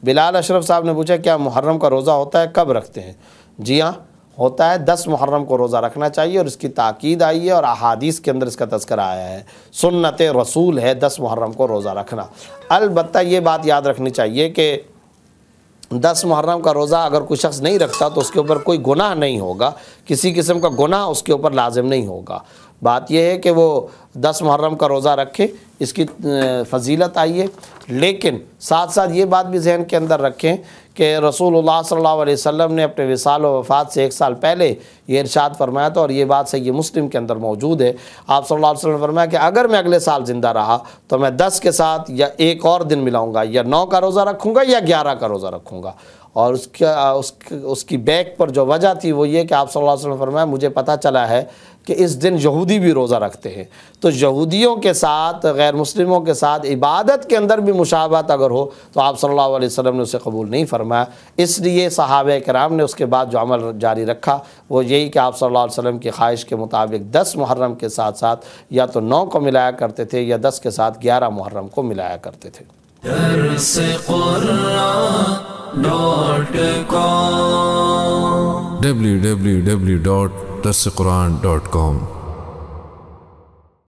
بلال اشرف صاحب نے پوچھا کیا محرم کا روزہ ہوتا ہے، کب رکھتے ہیں؟ جی ہاں ہوتا ہے، 10 محرم کو روزہ رکھنا چاہیے، اور اس کی تاکید آئی ہے اور احادیث کے اندر اس کا تذکرہ آیا ہے، سنت رسول ہے 10 محرم کو روزہ رکھنا۔ البتہ یہ بات یاد رکھنی چاہیے کہ 10 محرم کا روزہ اگر کوئی شخص نہیں رکھتا تو اس کے اوپر کوئی گناہ نہیں ہوگا، کسی قسم کا گناہ اس کے اوپر لازم نہیں ہوگا۔ بات یہ ہے کہ وہ 10 محرم کا روزہ رکھے، اس کی فضیلت آئی ہے، لیکن ساتھ ساتھ یہ بات بھی ذہن کے اندر رکھیں کہ رسول اللہ صلی اللہ علیہ وسلم نے اپنے وصال و وفات سے 1 سال پہلے یہ ارشاد فرمایا تھا، اور یہ بات صحیح مسلم کے اندر موجود ہے۔ آپ صلی اللہ علیہ وسلم نے فرمایا کہ اگر میں اگلے سال زندہ رہا تو میں 10 کے ساتھ یا ایک اور دن ملاؤں گا، یا 9 کا روزہ رکھوں گا یا 11 کا روزہ رکھوں گا۔ اور اس کی بیک پر جو وجہ تھی وہ یہ کہ آپ صلی اللہ علیہ وسلم نے فرمایا مجھے پتہ چلا ہے کہ اس دن یہودی بھی روزہ رکھتے ہیں، تو یہودیوں کے ساتھ غیر مسلموں کے ساتھ عبادت کے اندر بھی مشابہت اگر ہو تو آپ صلی اللہ علیہ وسلم نے اسے قبول نہیں فرمایا۔ اس لیے صحابہ کرام نے اس کے بعد جو عمل جاری رکھا وہ یہی کہ آپ صلی اللہ علیہ وسلم کی خواہش کے مطابق 10 محرم کے ساتھ ساتھ یا تو 9 کو ملایا کرتے تھے یا 10 کے ساتھ 11 محرم کو ملایا کرتے تھے۔ www.darsequran.com